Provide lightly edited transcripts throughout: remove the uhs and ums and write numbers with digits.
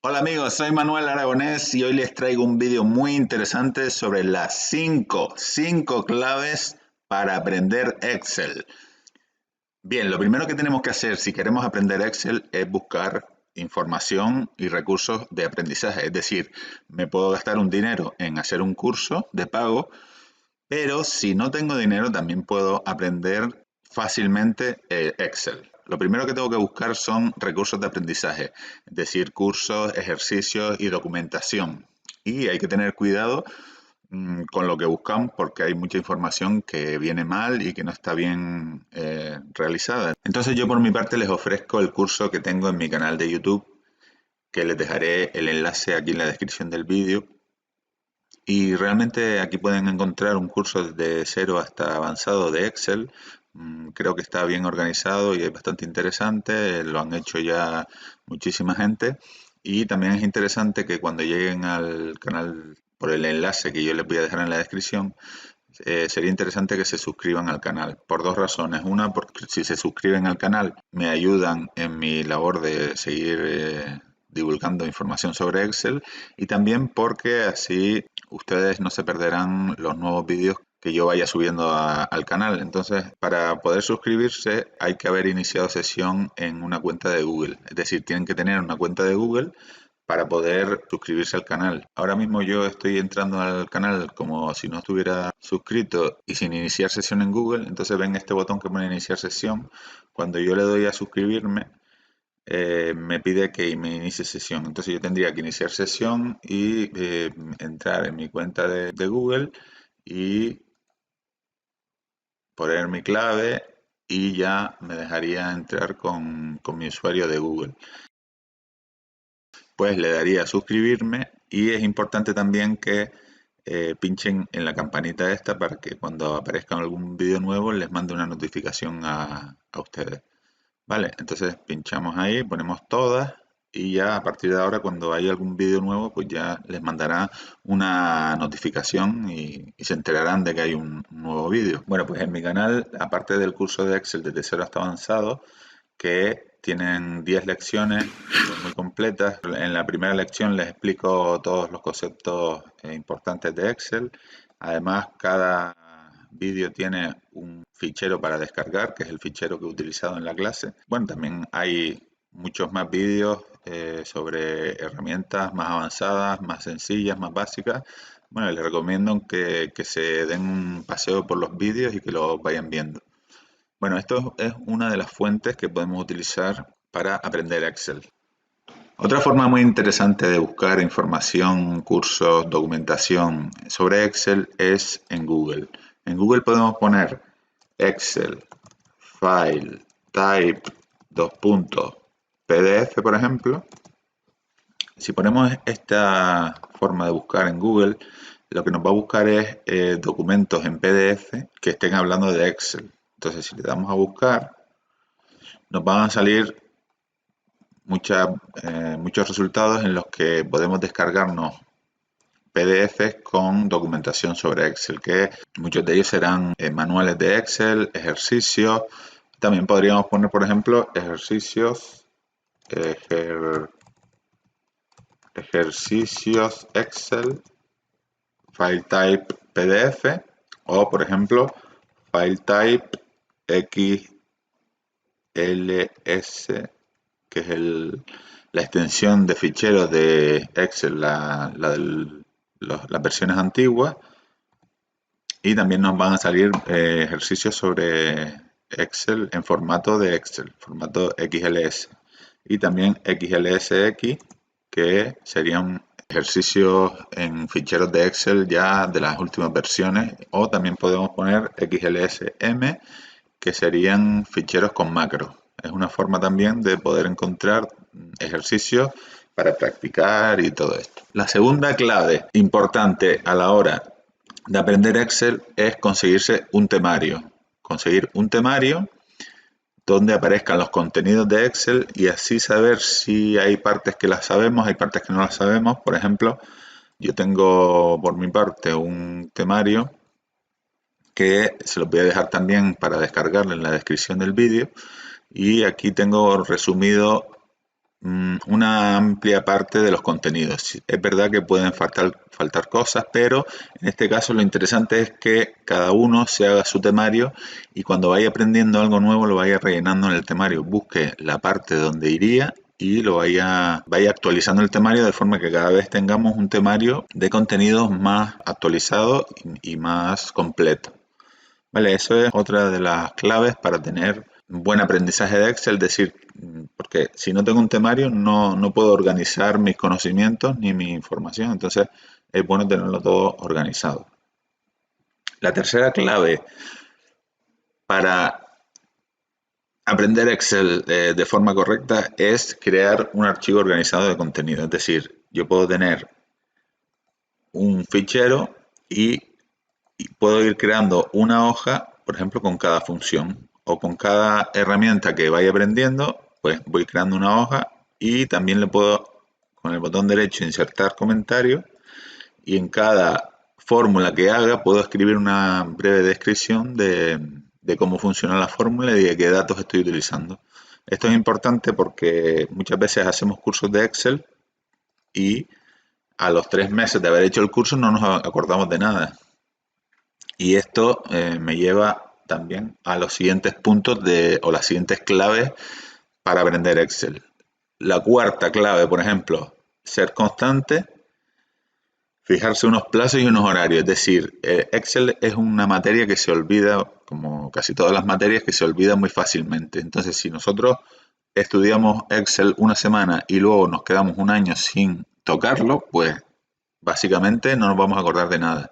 Hola amigos, soy Manuel Aragonés y hoy les traigo un vídeo muy interesante sobre las cinco claves para aprender Excel. Bien, lo primero que tenemos que hacer si queremos aprender Excel es buscar información y recursos de aprendizaje. Es decir, me puedo gastar un dinero en hacer un curso de pago, pero si no tengo dinero también puedo aprender fácilmente Excel. Lo primero que tengo que buscar son recursos de aprendizaje, es decir, cursos, ejercicios y documentación. Y hay que tener cuidado con lo que buscamos porque hay mucha información que viene mal y que no está bien realizada. Entonces yo por mi parte les ofrezco el curso que tengo en mi canal de YouTube, que les dejaré el enlace aquí en la descripción del vídeo. Y realmente aquí pueden encontrar un curso desde cero hasta avanzado de Excel. Creo que está bien organizado y es bastante interesante. Lo han hecho ya muchísima gente. Y también es interesante que cuando lleguen al canal por el enlace que yo les voy a dejar en la descripción, sería interesante que se suscriban al canal por dos razones. Una, porque si se suscriben al canal me ayudan en mi labor de seguir divulgando información sobre Excel y también porque así ustedes no se perderán los nuevos vídeos que yo vaya subiendo al canal. Entonces, para poder suscribirse hay que haber iniciado sesión en una cuenta de Google. Es decir, tienen que tener una cuenta de Google para poder suscribirse al canal. Ahora mismo yo estoy entrando al canal como si no estuviera suscrito y sin iniciar sesión en Google, entonces ven este botón que pone iniciar sesión. Cuando yo le doy a suscribirme, me pide que me inicie sesión. Entonces yo tendría que iniciar sesión y entrar en mi cuenta de Google y poner mi clave y ya me dejaría entrar con mi usuario de Google. Pues le daría a suscribirme y es importante también que pinchen en la campanita esta para que cuando aparezca algún vídeo nuevo les mande una notificación a ustedes. Vale, entonces pinchamos ahí, ponemos todas y ya a partir de ahora cuando haya algún vídeo nuevo pues ya les mandará una notificación y se enterarán de que hay un nuevo vídeo. Bueno, pues en mi canal, aparte del curso de Excel desde cero hasta avanzado, que tienen 10 lecciones muy completas. En la primera lección les explico todos los conceptos importantes de Excel. Además, cada vídeo tiene un fichero para descargar, que es el fichero que he utilizado en la clase. Bueno, también hay muchos más vídeos sobre herramientas más avanzadas, más sencillas, más básicas. Bueno, les recomiendo que se den un paseo por los vídeos y que los vayan viendo. Bueno, esto es una de las fuentes que podemos utilizar para aprender Excel. Otra forma muy interesante de buscar información, cursos, documentación sobre Excel es en Google. En Google podemos poner Excel, File, Type, dos puntos, PDF, por ejemplo. Si ponemos esta forma de buscar en Google, lo que nos va a buscar es documentos en PDF que estén hablando de Excel. Entonces, si le damos a buscar, nos van a salir muchos resultados en los que podemos descargarnos PDFs con documentación sobre Excel, que muchos de ellos serán manuales de Excel, ejercicios. También podríamos poner, por ejemplo, ejer- ejercicios Excel, file type PDF o, por ejemplo, file type XLS, que es la extensión de ficheros de Excel, las versiones antiguas, y también nos van a salir ejercicios sobre Excel en formato de Excel, formato XLS, y también XLSX, que serían ejercicios en ficheros de Excel ya de las últimas versiones, o también podemos poner XLSM, que serían ficheros con macros. Es una forma también de poder encontrar ejercicios para practicar y todo esto. La segunda clave importante a la hora de aprender Excel es conseguirse un temario. Conseguir un temario donde aparezcan los contenidos de Excel y así saber si hay partes que las sabemos, hay partes que no las sabemos. Por ejemplo, yo tengo por mi parte un temario que se los voy a dejar también para descargarlo en la descripción del vídeo. Y aquí tengo resumido una amplia parte de los contenidos. Es verdad que pueden faltar cosas, pero en este caso lo interesante es que cada uno se haga su temario y cuando vaya aprendiendo algo nuevo lo vaya rellenando en el temario. Busque la parte donde iría y vaya actualizando el temario de forma que cada vez tengamos un temario de contenidos más actualizado y más completo. Vale, eso es otra de las claves para tener un buen aprendizaje de Excel, es decir, porque si no tengo un temario no puedo organizar mis conocimientos ni mi información, entonces es bueno tenerlo todo organizado. La tercera clave para aprender Excel de forma correcta es crear un archivo organizado de contenido, es decir, yo puedo tener un fichero y puedo ir creando una hoja, por ejemplo, con cada función o con cada herramienta que vaya aprendiendo, pues voy creando una hoja y también le puedo, con el botón derecho, insertar comentarios y en cada fórmula que haga puedo escribir una breve descripción de cómo funciona la fórmula y de qué datos estoy utilizando. Esto es importante porque muchas veces hacemos cursos de Excel y a los 3 meses de haber hecho el curso no nos acordamos de nada. Y esto me lleva también a los siguientes puntos o las siguientes claves para aprender Excel. La cuarta clave, por ejemplo, ser constante, fijarse unos plazos y unos horarios. Es decir, Excel es una materia que se olvida, como casi todas las materias, que se olvida muy fácilmente. Entonces, si nosotros estudiamos Excel una semana y luego nos quedamos un año sin tocarlo, pues básicamente no nos vamos a acordar de nada.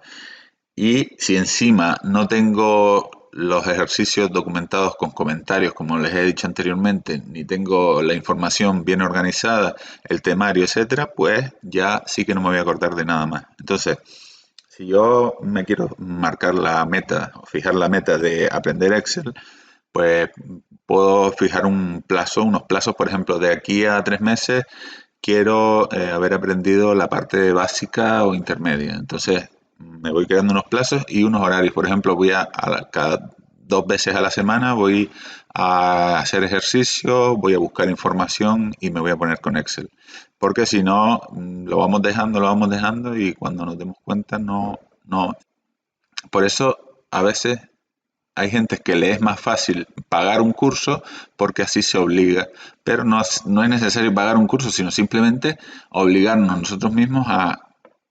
Y si encima no tengo los ejercicios documentados con comentarios, como les he dicho anteriormente, ni tengo la información bien organizada, el temario, etcétera, pues ya sí que no me voy a acordar de nada más. Entonces, si yo me quiero marcar la meta, o fijar la meta de aprender Excel, pues puedo fijar unos plazos, por ejemplo, de aquí a 3 meses quiero haber aprendido la parte básica o intermedia. Entonces, me voy creando unos plazos y unos horarios. Por ejemplo, cada 2 veces a la semana voy a hacer ejercicio, voy a buscar información y me voy a poner con Excel. Porque si no, lo vamos dejando y cuando nos demos cuenta no. Por eso a veces hay gente que le es más fácil pagar un curso porque así se obliga, pero no es necesario pagar un curso, sino simplemente obligarnos nosotros mismos a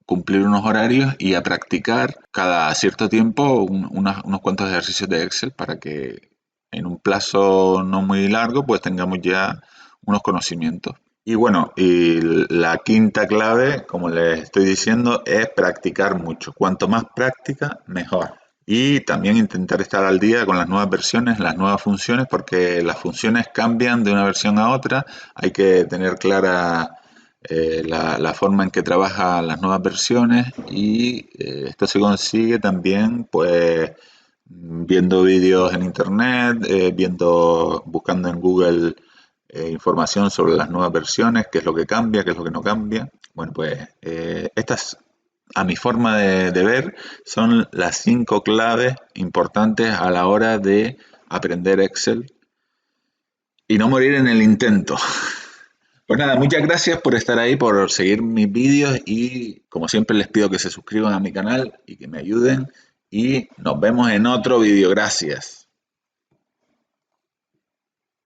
cumplir unos horarios y a practicar cada cierto tiempo unos cuantos ejercicios de Excel para que en un plazo no muy largo pues tengamos ya unos conocimientos. Y bueno, y la quinta clave, como les estoy diciendo, es practicar mucho. Cuanto más práctica, mejor. Y también intentar estar al día con las nuevas versiones, las nuevas funciones, porque las funciones cambian de una versión a otra. Hay que tener clara la forma en que trabajan las nuevas versiones y esto se consigue también pues viendo vídeos en internet, buscando en Google información sobre las nuevas versiones, qué es lo que cambia, qué es lo que no cambia. Bueno, pues estas, a mi forma de ver, son las 5 claves importantes a la hora de aprender Excel y no morir en el intento. Pues nada, muchas gracias por estar ahí, por seguir mis vídeos y como siempre les pido que se suscriban a mi canal y que me ayuden y nos vemos en otro vídeo. Gracias.